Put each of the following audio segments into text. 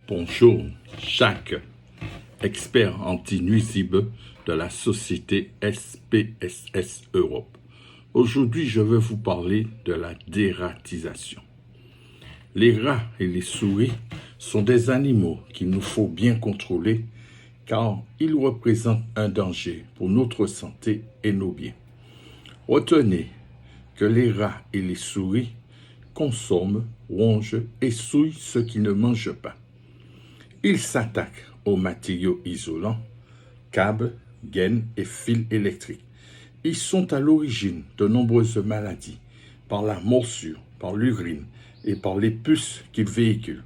Bonjour, Jacques, expert anti-nuisible de la société SPSS Europe. Aujourd'hui, je vais vous parler de la dératisation. Les rats et les souris sont des animaux qu'il nous faut bien contrôler car ils représentent un danger pour notre santé et nos biens. Retenez que les rats et les souris consomment, rongent et souillent ce qu'ils ne mangent pas. Ils s'attaquent aux matériaux isolants, câbles, gaines et fils électriques. Ils sont à l'origine de nombreuses maladies par la morsure, par l'urine et par les puces qu'ils véhiculent.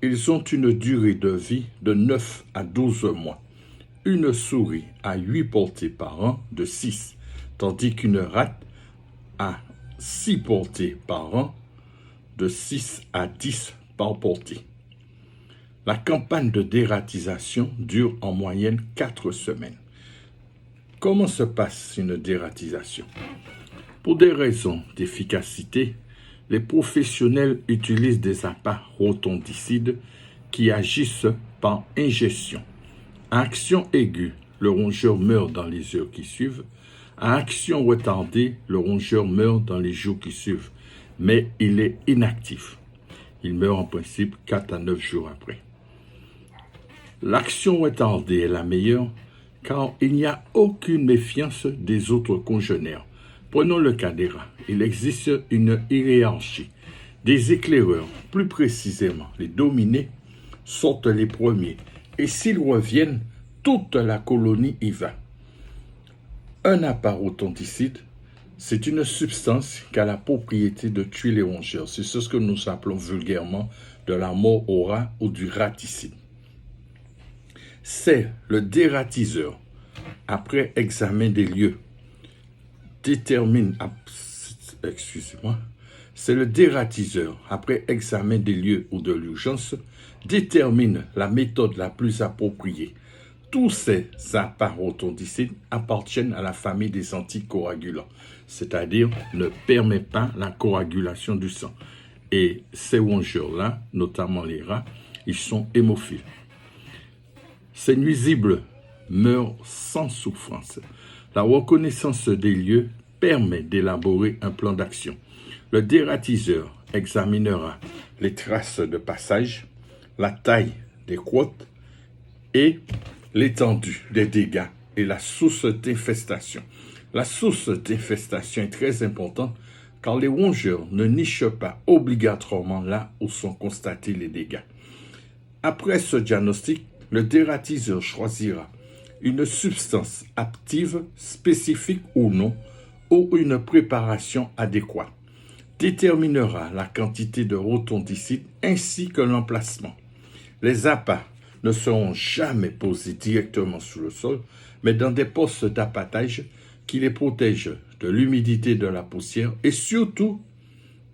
Ils ont une durée de vie de 9 à 12 mois. Une souris a 8 portées par an de 6, tandis qu'une rate a 6 portées par an de 6 à 10 par portée. La campagne de dératisation dure en moyenne 4 semaines. Comment se passe une dératisation? Pour des raisons d'efficacité, les professionnels utilisent des appâts rotondicides qui agissent par ingestion. À action aiguë, le rongeur meurt dans les heures qui suivent. À action retardée, le rongeur meurt dans les jours qui suivent, mais il est inactif. Il meurt en principe 4 à 9 jours après. L'action retardée est la meilleure car il n'y a aucune méfiance des autres congénères. Prenons le cas des rats. Il existe une hiérarchie. Des éclaireurs, plus précisément les dominés, sortent les premiers. Et s'ils reviennent, toute la colonie y va. Un appât rotonticide, c'est une substance qui a la propriété de tuer les rongeurs. C'est ce que nous appelons vulgairement de la mort au rat ou du raticide. C'est le dératiseur, après examen des lieux, c'est le dératiseur, après examen des lieux ou de l'urgence, détermine la méthode la plus appropriée. Tous ces appâts rotondicides appartiennent à la famille des anticoagulants, c'est-à-dire ne permet pas la coagulation du sang. Et ces rongeurs-là, notamment les rats, ils sont hémophiles. Ces nuisibles meurent sans souffrance. La reconnaissance des lieux permet d'élaborer un plan d'action. Le dératiseur examinera les traces de passage, la taille des crottes et l'étendue des dégâts et la source d'infestation. La source d'infestation est très importante car les rongeurs ne nichent pas obligatoirement là où sont constatés les dégâts. Après ce diagnostic, le dératiseur choisira une substance active spécifique ou non, ou une préparation adéquate, déterminera la quantité de rotondicide ainsi que l'emplacement. Les appâts ne seront jamais posés directement sur le sol, mais dans des postes d'appâtage qui les protègent de l'humidité de la poussière et surtout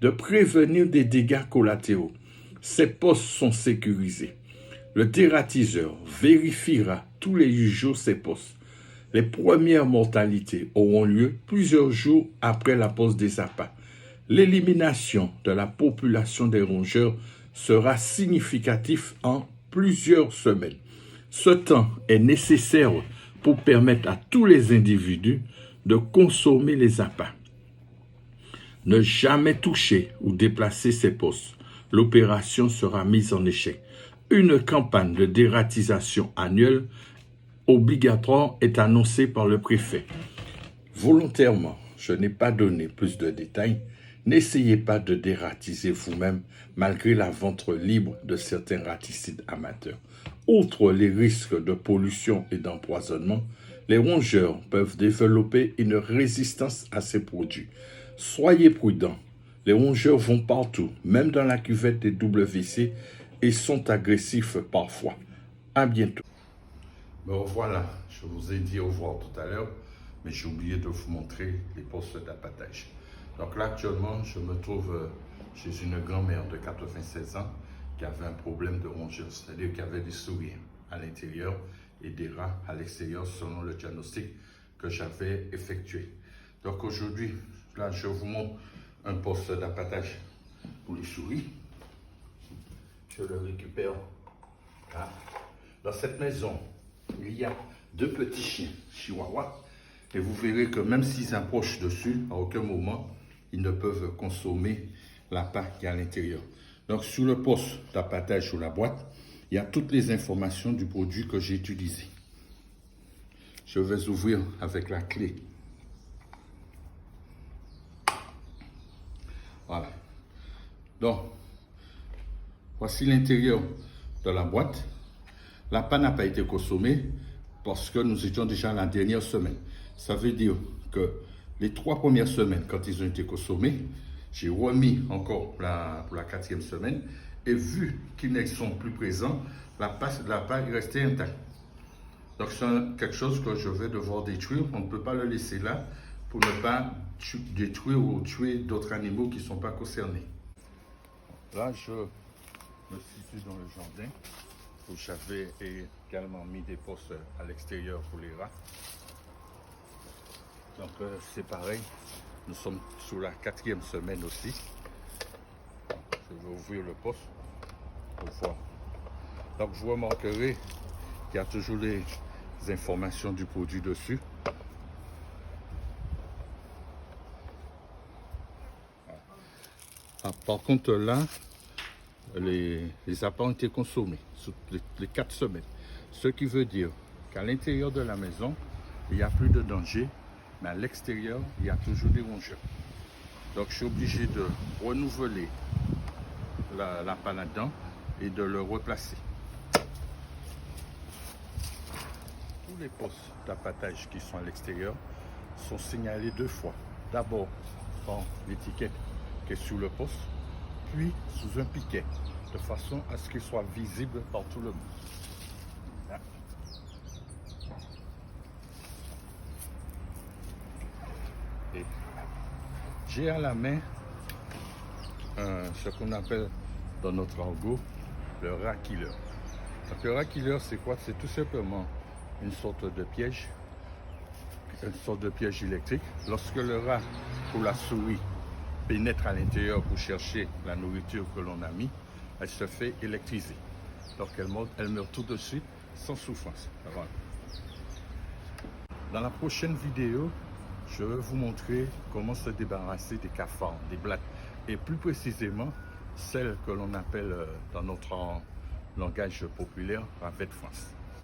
de prévenir des dégâts collatéraux. Ces postes sont sécurisés. Le dératiseur vérifiera tous les jours ces postes. Les premières mortalités auront lieu plusieurs jours après la pose des appâts. L'élimination de la population des rongeurs sera significative en plusieurs semaines. Ce temps est nécessaire pour permettre à tous les individus de consommer les appâts. Ne jamais toucher ou déplacer ces postes. L'opération sera mise en échec. Une campagne de dératisation annuelle obligatoire est annoncée par le préfet. Volontairement, je n'ai pas donné plus de détails. N'essayez pas de dératiser vous-même malgré la vente libre de certains raticides amateurs. Outre les risques de pollution et d'empoisonnement, les rongeurs peuvent développer une résistance à ces produits. Soyez prudents. Les rongeurs vont partout, même dans la cuvette des WC, et sont agressifs parfois. À bientôt. Bon voilà, je vous ai dit au revoir tout à l'heure, mais j'ai oublié de vous montrer les postes d'appâtage. Donc là actuellement, je me trouve chez une grand-mère de 96 ans qui avait un problème de rongeurs, c'est-à-dire qu'il y avait des souris à l'intérieur et des rats à l'extérieur selon le diagnostic que j'avais effectué. Donc aujourd'hui, là je vous montre un poste d'appâtage pour les souris. Je le récupère Dans cette maison, il y a 2 petits chiens chihuahuas. Et vous verrez que même s'ils approchent dessus, à aucun moment, ils ne peuvent consommer la pâte qui est à l'intérieur. Donc sur le poste d'appâtage sur la boîte, il y a toutes les informations du produit que j'ai utilisé. Je vais ouvrir avec la clé. Voilà. Donc, voici l'intérieur de la boîte. La pâte n'a pas été consommée parce que nous étions déjà à la dernière semaine. Ça veut dire que les 3 premières semaines, quand ils ont été consommés, j'ai remis encore pour la 4e semaine. Et vu qu'ils ne sont plus présents, la pâte est restée intacte. Donc c'est quelque chose que je vais devoir détruire. On ne peut pas le laisser là pour ne pas détruire ou tuer d'autres animaux qui ne sont pas concernés. Là, je me situe dans le jardin où j'avais également mis des postes à l'extérieur pour les rats. Donc c'est pareil, nous sommes sur la 4e semaine aussi. Je vais ouvrir le poste pour voir. Donc vous remarquerez qu'il y a toujours les informations du produit dessus. Ah, par contre là, les appâts ont été consommés sur les 4 semaines. Ce qui veut dire qu'à l'intérieur de la maison, il n'y a plus de danger, mais à l'extérieur, il y a toujours des rongeurs. Donc je suis obligé de renouveler la pâte là-dedans et de le replacer. Tous les postes d'appâtage qui sont à l'extérieur sont signalés 2 fois. D'abord par l'étiquette qui est sur le poste, puis sous un piquet, de façon à ce qu'il soit visible par tout le monde. Et j'ai à la main ce qu'on appelle dans notre argot le rat killer. Donc le rat killer, c'est quoi? C'est tout simplement une sorte de piège électrique. Lorsque le rat ou la souris pénètre à l'intérieur pour chercher la nourriture que l'on a mis, elle se fait électriser. Donc elle meurt tout de suite sans souffrance. Voilà. Dans la prochaine vidéo, je vais vous montrer comment se débarrasser des cafards, des blattes, et plus précisément celles que l'on appelle dans notre langage populaire ravets de France.